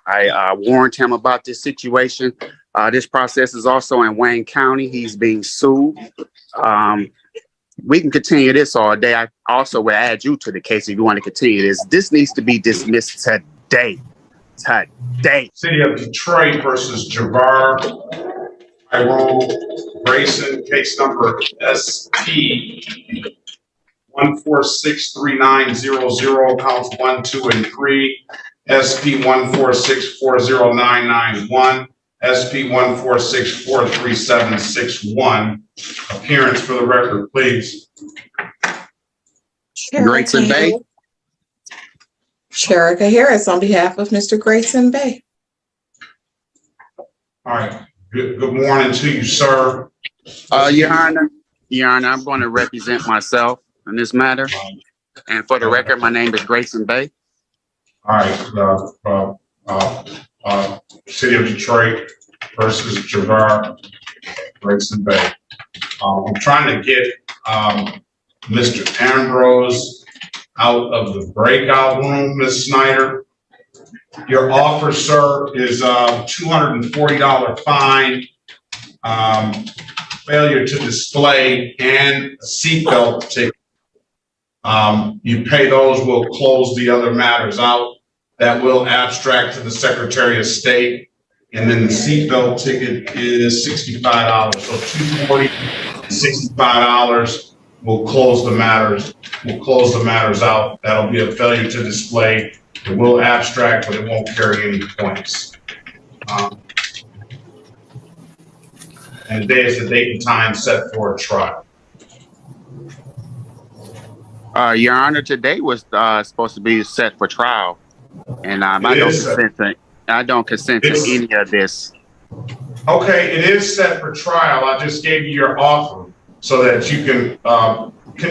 I warned him about this situation. This process is also in Wayne County. He's being sued. We can continue this all day. I also will add you to the case if you want to continue this. This needs to be dismissed today. Today. City of Detroit versus Javar Grayson, case number SP 1463900, counts 1, 2, and 3. SP 146409991. SP 146436761. Appearance for the record, please. Grayson Bay. Sherika Harris on behalf of Mr. Grayson Bay. All right. Good morning to you, sir. Your Honor, I'm going to represent myself in this matter. And for the record, my name is Grayson Bay. All right. City of Detroit versus Javar Grayson Bay. I'm trying to get Mr. Ambrose out of the breakout room, Ms. Snyder. Your offer, sir, is a $240 fine, failure to display, and a seatbelt ticket. You pay those, we'll close the other matters out. That will abstract to the Secretary of State. And then the seatbelt ticket is $65. So $240, $65. We'll close the matters. We'll close the matters out. That'll be a failure to display. It will abstract, but it won't carry any points. And today is the date and time set for a trial. Your Honor, today was supposed to be set for trial, and I don't consent to any of this. Okay, it is set for trial. I just gave you your offer so that you can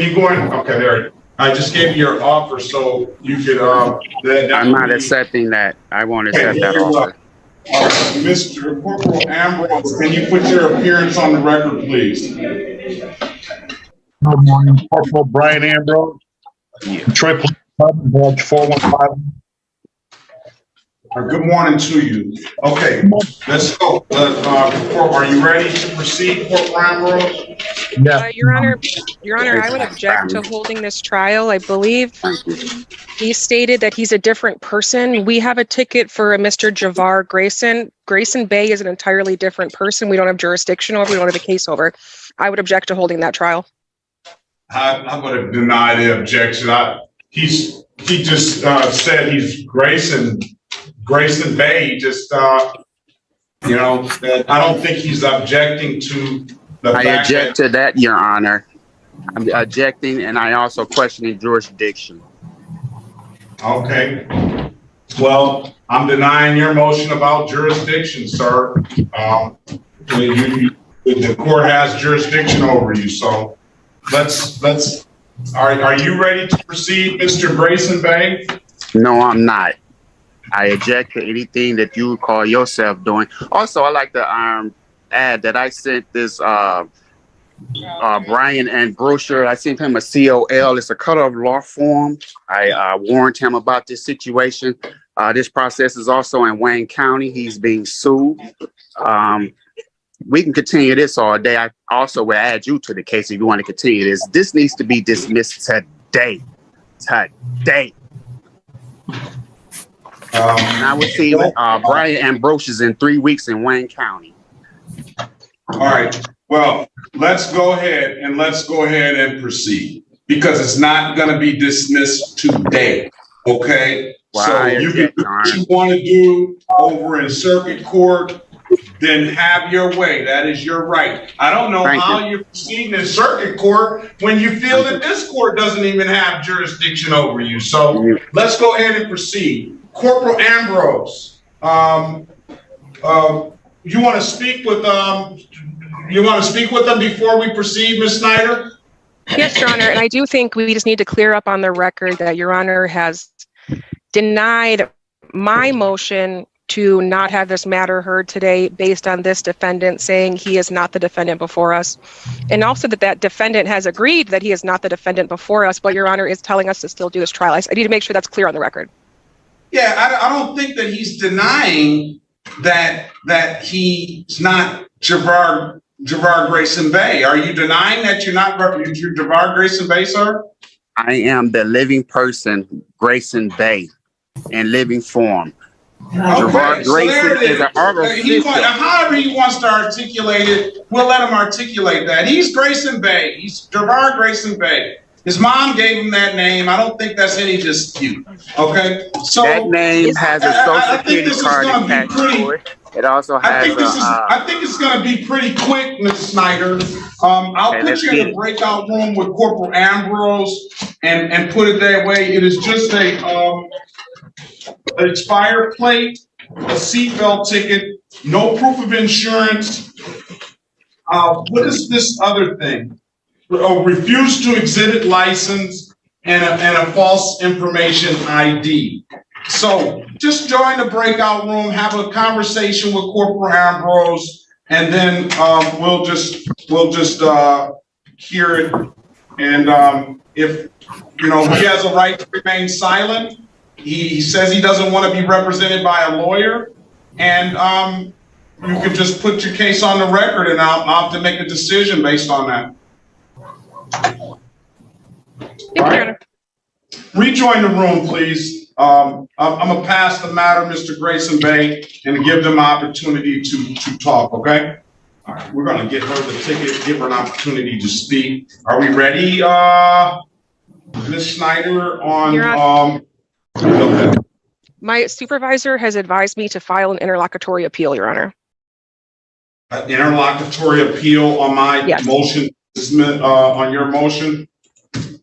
you go in? Okay, there. I just gave you your offer so you could. I'm not accepting that. I won't accept that offer. All right, Mr. Corporal Ambrose, can you put your appearance on the record, please? Good morning, Corporal Brian Ambrose, Detroit Police Department, badge 415. Good morning to you. Okay, let's go. Are you ready to proceed, Corporal Ambrose? Yeah. Your Honor, I would object to holding this trial. I believe he stated that he's a different person. We have a ticket for a Mr. Javar Grayson. Grayson Bay is an entirely different person. We don't have jurisdiction over. We don't have a case over. I would object to holding that trial. I'm going to deny the objection. He just said he's Grayson Bay. He just I don't think he's objecting to the fact. I object to that, Your Honor. I'm objecting, and I also questioning jurisdiction. Okay. Well, I'm denying your motion about jurisdiction, sir. The court has jurisdiction over you, so are you ready to proceed, Mr. Grayson Bay? No, I'm not. I object to anything that you call yourself doing. Also, I'd like to add that I sent this Brian and brochure. I sent him a COL. It's a color of law form. I warned him about this situation. This process is also in Wayne County. He's being sued. We can continue this all day. I also will add you to the case if you want to continue this. This needs to be dismissed today. Today. I will see Brian Ambrose in 3 weeks in Wayne County. All right. Well, let's go ahead and proceed because it's not going to be dismissed today. Okay. Well, so you can do what you want to do over in circuit court. Then have your way. That is your right. I don't know how you're proceeding in circuit court when you feel that this court doesn't even have jurisdiction over you. So let's go ahead and proceed. Corporal Ambrose, you want to speak with them before we proceed, Ms. Snyder? Yes, Your Honor, and I do think we just need to clear up on the record that Your Honor has denied my motion to not have this matter heard today based on this defendant saying he is not the defendant before us. And also that defendant has agreed that he is not the defendant before us, but Your Honor is telling us to still do this trial. I need to make sure that's clear on the record. Yeah, I don't think that he's denying that he's not Javar Grayson Bay. Are you denying that you're not Javar Grayson Bay, sir? I am the living person, Grayson Bay, in living form. Javar So there Grayson it is an artificial. however he wants to articulate it, we'll let him articulate that. He's Grayson Bay. He's Javar Grayson Bay. His mom gave him that name. I don't think that's any dispute. Okay, so That name has a social security card attached to it. It also has I think it's going to be pretty quick, Ms. Snyder. I'll put you in a breakout room with Corporal Ambrose and put it that way. It is just an expired plate, a seatbelt ticket, no proof of insurance. What is this other thing? Refused to exhibit license and a false information ID. So just join the breakout room, have a conversation with Corporal Ambrose, and then we'll just hear it. And if he has a right to remain silent, he says he doesn't want to be represented by a lawyer, and you can just put your case on the record, and I'll have to make a decision based on that. Right. Rejoin the room, please. I'm gonna pass the matter, Mr. Grayson Bay, and give them opportunity to talk, okay? All right, we're gonna get her the ticket, give her an opportunity to speak. Are we ready, Ms. Snyder, on, okay. My supervisor has advised me to file an interlocutory appeal, Your Honor. An interlocutory appeal on my motion, on your motion?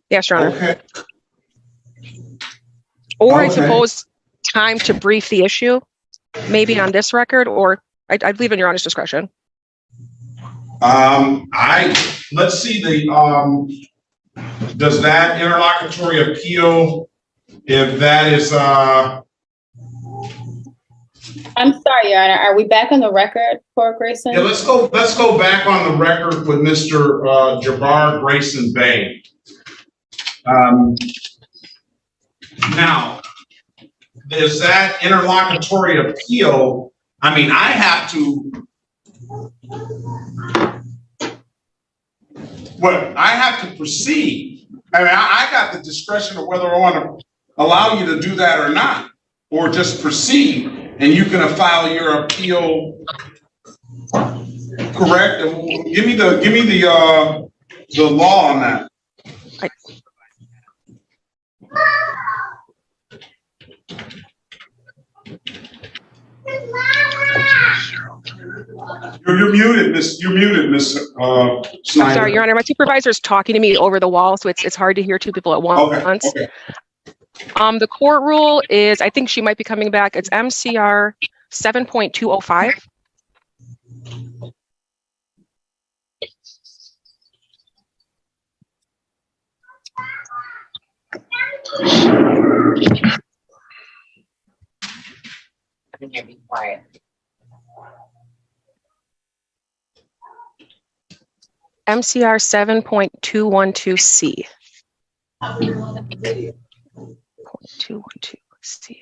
Yes, Your Honor. Okay. Or I suppose time to brief the issue, maybe on this record, or I'd leave in Your Honor's discretion. Let's see does that interlocutory appeal, if that is, I'm sorry, Your Honor. Are we back on the record for Grayson? yeah, let's go back on the record with Mr. Javar Grayson Bay. Now, there's that interlocutory appeal. I mean, I have to proceed. I mean, I got the discretion of whether I want to allow you to do that or not, or just proceed, and you can file your appeal. Correct? Give me the law on that. You're muted, Miss. You're muted, Miss Snyder. I'm sorry, Your Honor. My supervisor is talking to me over the wall, so it's hard to hear two people at once. Okay. The court rule is, I think she might be coming back. It's MCR 7.205. Be quiet. MCR 7.212C. 212C.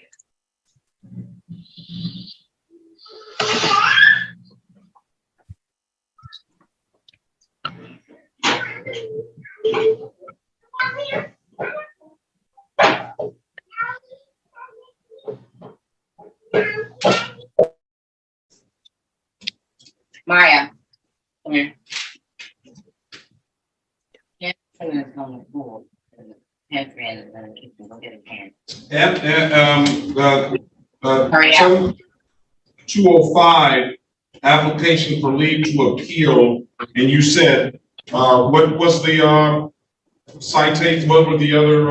Maya, come here. Yeah, I'm gonna come on the floor. Pantry and the kitchen. Go get a pan. Hurry up. 205, application for leave to appeal, and you said, what was the citation? What were the other?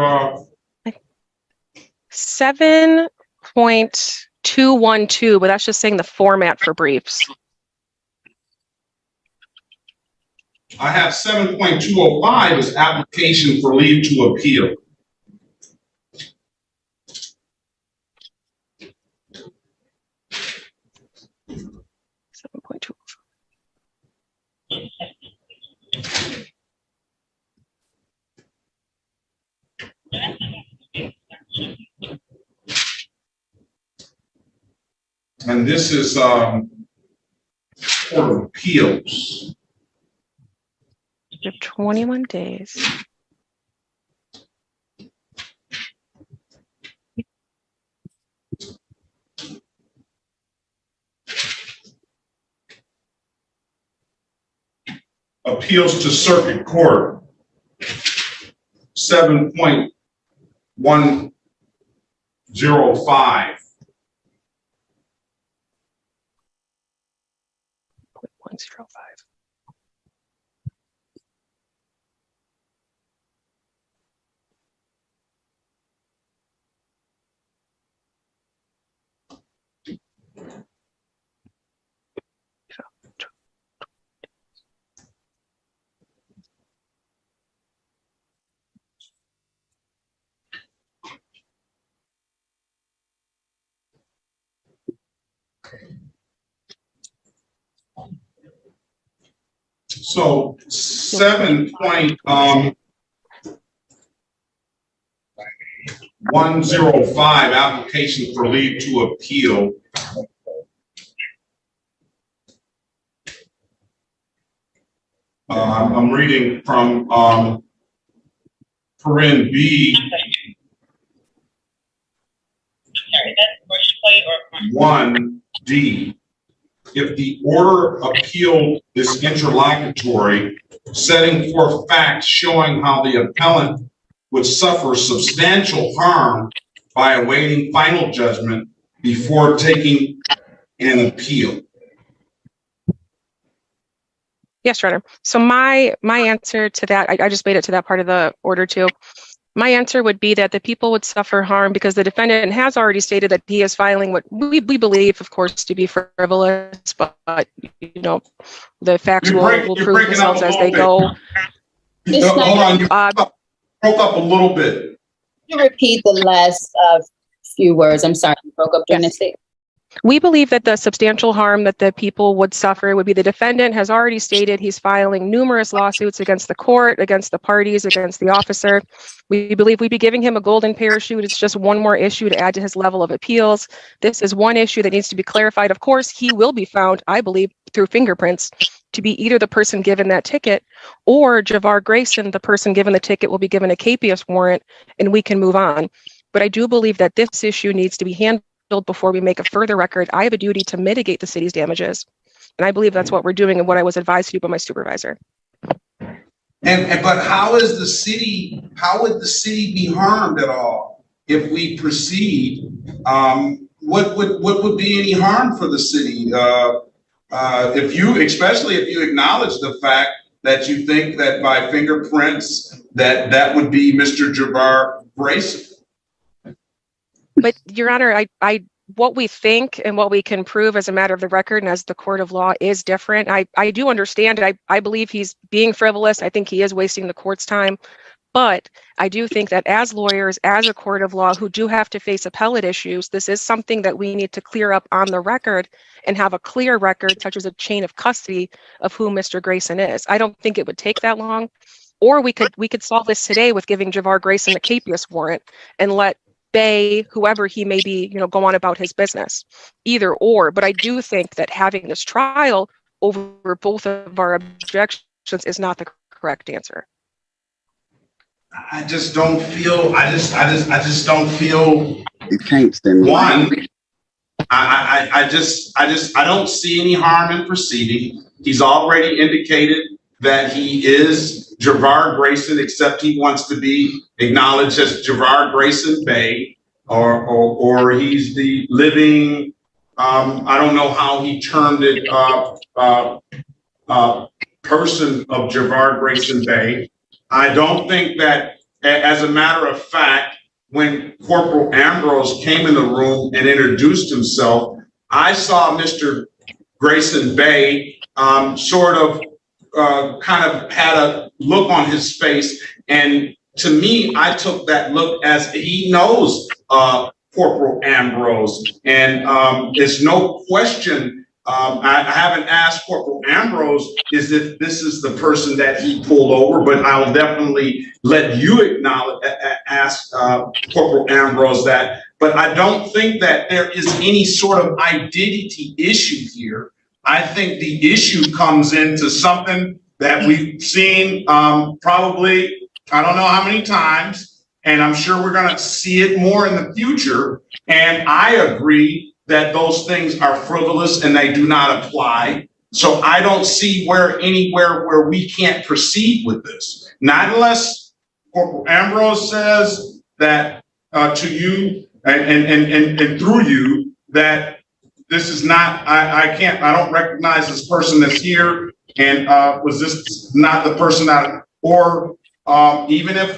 7.212, but that's just saying the format for briefs. I have 7.205 as application for leave to appeal. And this is Court of Appeals. You have 21 days. Appeals to Circuit Court, 7.105. 105. So 7.105, application for leave to appeal. I'm reading from paren B. 1D. If the order appealed is interlocutory, setting forth facts showing how the appellant would suffer substantial harm by awaiting final judgment before taking an appeal. Yes, Your Honor. So my answer to that, I just made it to that part of the order too. My answer would be that the people would suffer harm because the defendant has already stated that he is filing what we believe, of course, to be frivolous, but you know, the facts will prove themselves as they go. Hold on, you broke up a little bit. Can you repeat the last few words? I'm sorry, you broke up during the statement. We believe that the substantial harm that the people would suffer would be the defendant has already stated he's filing numerous lawsuits against the court, against the parties, against the officer. We believe we'd be giving him a golden parachute. It's just one more issue to add to his level of appeals. This is one issue that needs to be clarified. Of course, he will be found, I believe, through fingerprints to be either the person given that ticket or Javar Grayson, the person given the ticket, will be given a capias warrant and we can move on. But I do believe that this issue needs to be handled before we make a further record. I have a duty to mitigate the city's damages. And I believe that's what we're doing and what I was advised to do by my supervisor. But how would the city be harmed at all if we proceed? What would be any harm for the city? Especially if you acknowledge the fact that you think that by fingerprints that would be Mr. Javar Grayson. But Your Honor, what we think and what we can prove as a matter of the record and as the court of law is different. I do understand. I believe he's being frivolous. I think he is wasting the court's time. But I do think that as lawyers, as a court of law who do have to face appellate issues, this is something that we need to clear up on the record and have a clear record, such as a chain of custody of who Mr. Grayson is. I don't think it would take that long. Or we could solve this today with giving Javar Grayson a capias warrant and let Bay, whoever he may be, go on about his business. Either or. But I do think that having this trial over both of our objections is not the correct answer. I just don't feel. I just don't feel. You can't stand one. I don't see any harm in proceeding. He's already indicated that he is Javar Grayson, except he wants to be acknowledged as Javar Grayson Bay, or he's the living. I don't know how he termed it. Person of Javar Grayson Bay. I don't think that, as a matter of fact, when Corporal Ambrose came in the room and introduced himself, I saw Mr. Grayson Bay sort of kind of had a look on his face. And to me, I took that look as he knows Corporal Ambrose. And there's no question. I haven't asked Corporal Ambrose is if this is the person that he pulled over, but I'll definitely let you ask Corporal Ambrose that. But I don't think that there is any sort of identity issue here. I think the issue comes into something that we've seen probably, I don't know how many times, and I'm sure we're going to see it more in the future. And I agree that those things are frivolous and they do not apply. So I don't see anywhere where we can't proceed with this. Not unless Corporal Ambrose says that to you and through you that this is not, I don't recognize this person that's here. And was this not the person that, or even if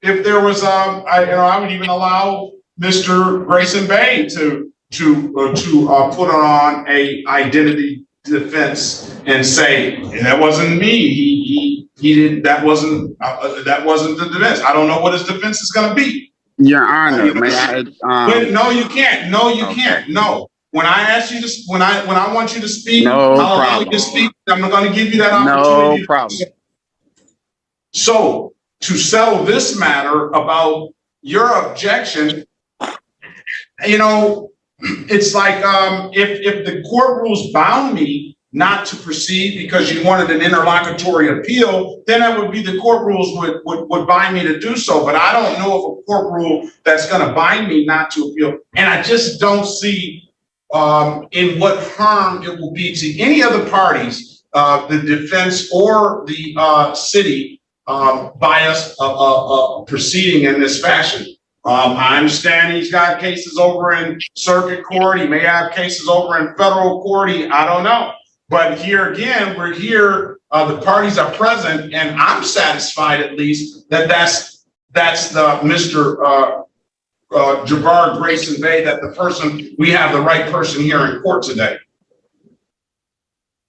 there was, I would even allow Mr. Grayson Bay to put on a identity defense and say that wasn't me. He didn't. That wasn't the defense. I don't know what his defense is going to be. Your Honor, may I? No, you can't. No, you can't. No. When I ask you to, when I want you to speak, No I'll allow problem. you to speak. I'm going to give you that opportunity. No problem. So to settle this matter about your objection, you know, it's like if the court rules bound me not to proceed because you wanted an interlocutory appeal, then that would be the court rules would bind me to do so. But I don't know of a court rule that's going to bind me not to appeal. And I just don't see in what harm it will be to any other parties, the defense or the city, by us proceeding in this fashion. I understand he's got cases over in circuit court. He may have cases over in federal court. I don't know. But here again, we're here. The parties are present, and I'm satisfied at least that that's the Mr. Javar Grayson Bay, that the person, we have the right person here in court today.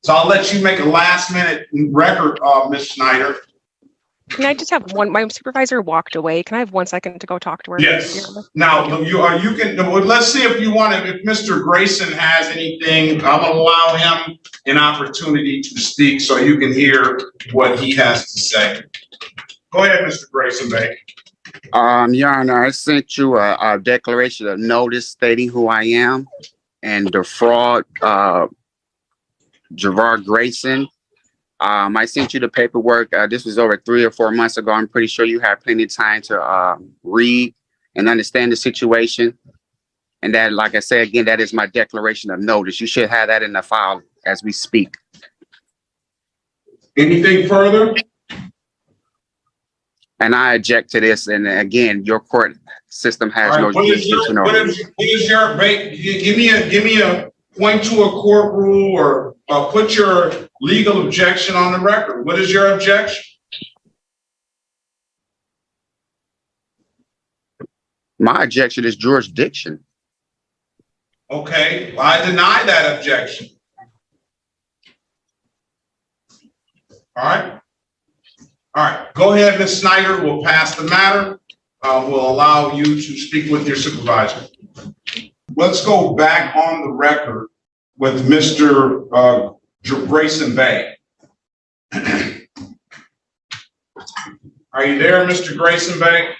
So I'll let you make a last minute record, Ms. Schneider. Can I just have one? My supervisor walked away. Can I have 1 second to go talk to her? Yes. Now you can. Let's see if you want to. If Mr. Grayson has anything, I'm gonna allow him an opportunity to speak so you can hear what he has to say. Go ahead, Mr. Grayson Bay. Your Honor, I sent you a declaration of notice stating who I am and the fraud, Javar Grayson. I sent you the paperwork. This was over 3 or 4 months ago. I'm pretty sure you have plenty of time to read and understand the situation. And that, like I said, again, that is my declaration of notice. You should have that in the file as we speak. Anything further? And I object to this. And again, your court system has All no right, what is jurisdiction over it. give me a point to a court rule or put your legal objection on the record. What is your objection? My objection is jurisdiction. Okay, I deny that objection. All right. All right, go ahead, Ms. Snyder. We'll pass the matter. We'll allow you to speak with your supervisor. Let's go back on the record with Mr. Grayson Bay. Are you there, Mr. Grayson Bay?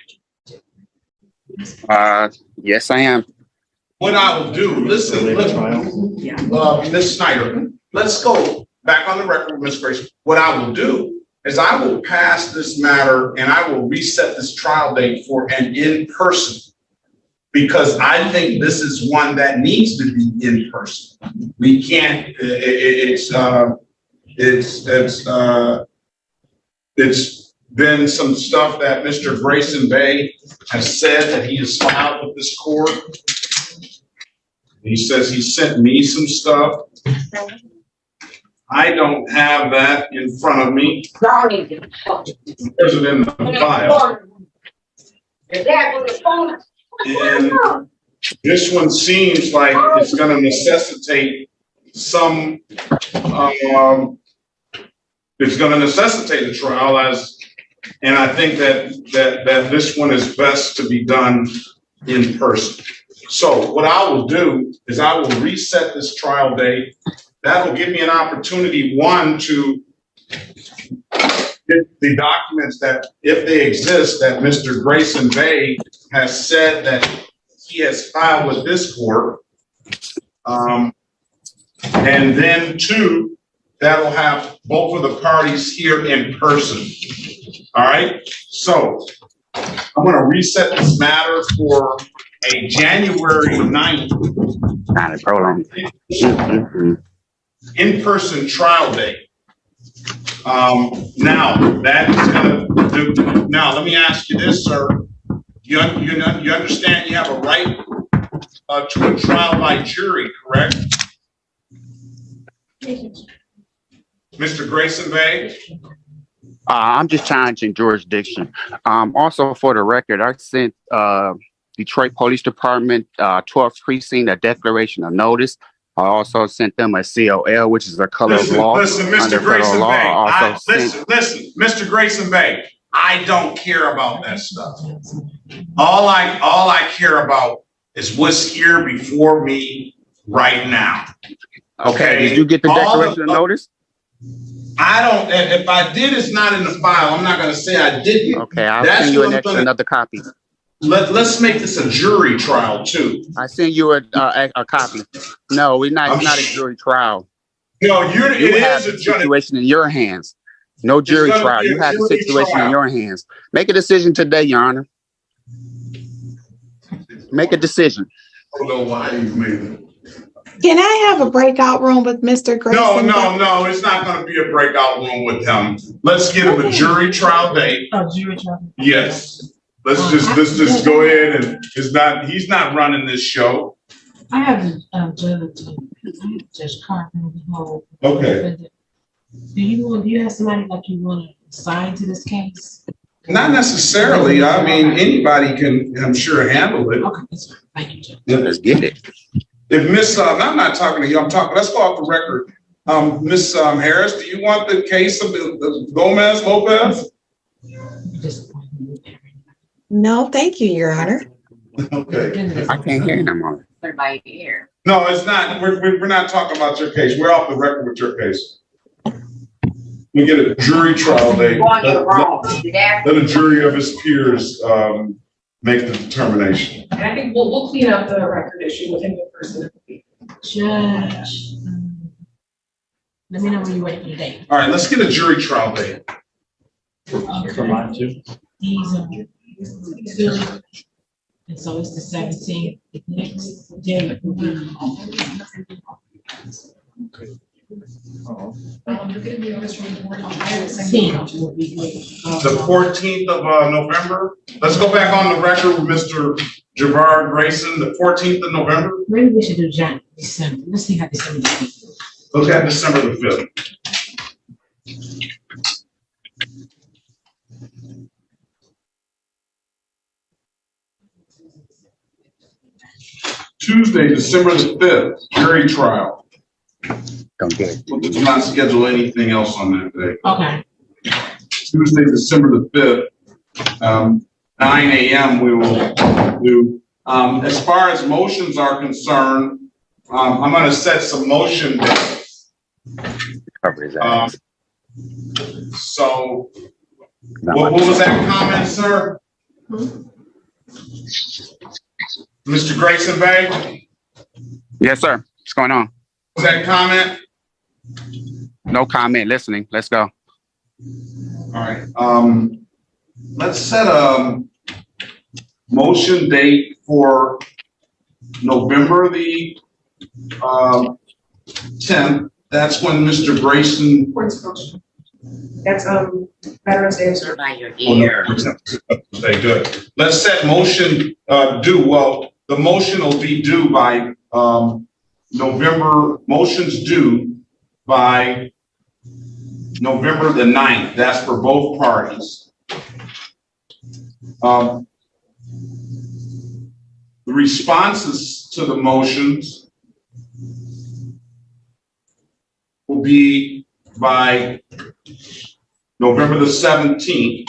Yes, I am. What I will do, listen, Ms. Snyder, let's go back on the record with Ms. Grayson. What I will do is I will pass this matter and I will reset this trial date for an in-person, because I think this is one that needs to be in person. We can't, it's been some stuff that Mr. Grayson Bay has said that he has filed with this court. He says he sent me some stuff. I don't have that in front of me. There's it in the file. And this one seems like it's going to necessitate some, it's going to necessitate a trial, and I think that this one is best to be done in person. So what I will do is I will reset this trial date. That will give me an opportunity, one, to get the documents that, if they exist, that Mr. Grayson Bay has said that he has filed with this court. And then two, that'll have both of the parties here in person. All right, so I'm gonna reset this matter for a January 9th Kind of prolonged. in-person trial date. Now, that is gonna do, now, let me ask you this, sir. You understand you have a right to a trial by jury, correct? Mr. Grayson Bay? I'm just challenging jurisdiction. Also for the record, I sent Detroit Police Department 12th precinct a declaration of notice. I also sent them a COL, which is a color of law. Listen, Mr. under Grayson federal law. Bay, I also sent- listen, Mr. Grayson Bay, I don't care about that stuff. All I care about is what's here before me right now. Okay, did you get the declaration of notice? I don't, if I did, it's not in the file. I'm not gonna say I didn't. Okay, I'll That's send you what I'm gonna- another copy. Let's make this a jury trial too. I send you a copy. No, it's not a jury trial. No, You it have is the a jury. situation in your hands. No jury gonna trial. be a You have the jury situation trial. in your hands. Make a decision today, Your Honor. Make a decision. I don't know why you made it. Can I have a breakout room with Mr. Grayson? No, it's not gonna be a breakout room with him. Let's get him a jury trial date. Oh, jury trial. Yes. Let's just go ahead and he's not running this show. I have Judge Carpenter. Okay. Do you have somebody like you want to assign to this case? Not necessarily. I mean, anybody can, I'm sure, handle it. Okay, that's fine. Thank you, Judge. Let's get it. If Miss, I'm not talking to you, I'm talking, let's go off the record. Miss Harris, do you want the case of Gomez Lopez? No, thank you, Your Honor. Okay. I can't hear no more. Everybody here. No, it's not. We're not talking about your case. We're off the record with your case. We get a jury trial date. Let a jury of his peers make the determination. And I think we'll clean up the record issue with him in person. Judge, let me know when you're ready for the date. All right, let's get a jury trial date. For mine too. These are. And so it's the 17th. Next day will be. The 14th of November. Let's go back on the record with Mr. Javard Grayson, the 14th of November. Maybe we should do December. Let's see how December is. Look at December the 5th. Tuesday, December the 5th, jury trial. Don't get it. We'll not schedule anything else on that day. Okay. Tuesday, December the 5th, 9 a.m. we will do. As far as motions are concerned, I'm going to set some motion dates. Cover his ass. So, Not what much. was that comment, sir? Mr. Grayson Bay, Yes, sir. What's going on? was that comment? No comment. Listening. Let's go. All right. Let's set a motion date for November the 10th. That's when Mr. Grayson. That's Veterans Day, sir. By your Okay, good. Let's set motion due. Well, the motion will be due by motions due by November the 9th. That's for both parties. The responses to the motions will be by November the 17th.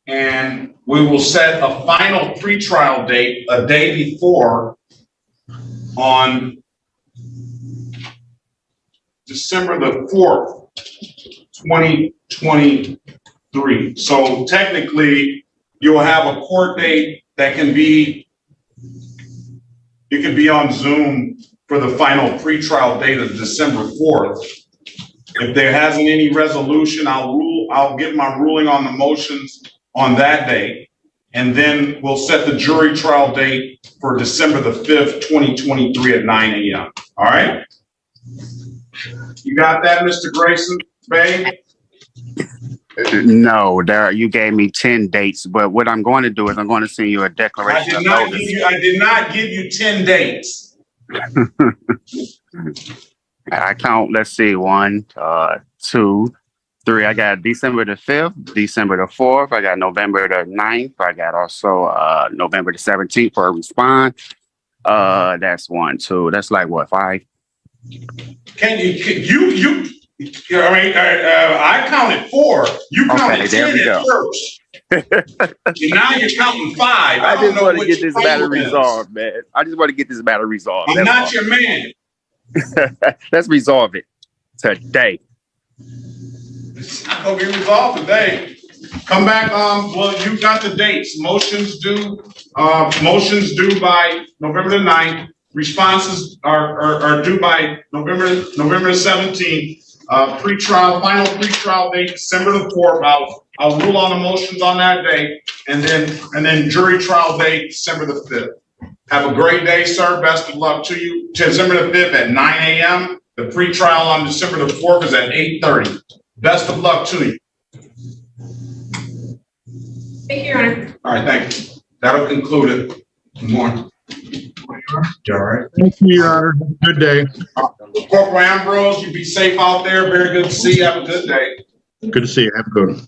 And we will set a final pretrial date a day before on December the 4th, 2023. So technically, you'll have a court date that can be, it could be on Zoom for the final pretrial date of December 4th. If there hasn't any resolution, I'll get my ruling on the motions on that day. And then we'll set the jury trial date for December the 5th, 2023 at 9 a.m. All right? You got that, Mr. Grayson, babe? No, there, you gave me 10 dates, but what I'm going to do is I'm going to send you a declaration of notice. I did not give you 10 dates. I count, let's see, 1, 2, 3. I got December the 5th, December the 4th. I got November the 9th. I got also November the 17th for a response. That's 1, 2. That's like what, 5? I counted 4. You counted Okay, there 10 we at go. first. Now you're counting 5. I just want to get which this matter one it is. resolved, man. I just want to get this matter resolved. I'm That's not all. your man. Let's resolve it today. It's not gonna be resolved today. Come back, well, you got the dates. Motions due by November the 9th. Responses are due by November the 17th. Final pretrial date, December the 4th. I'll rule on the motions on that day, and then jury trial date, December the 5th. Have a great day, sir. Best of luck to you. December the 5th at 9 a.m. The pretrial on December the 4th is at 8:30. Best of luck to you. Thank you, Your Honor. All right, thank you. That'll conclude it. Good morning. You all right? Thank you, Your Honor. Have a good day. Corporal Ambrose, you be safe out there. Very good to see you. Have a good day. Good to see you. Have a good one.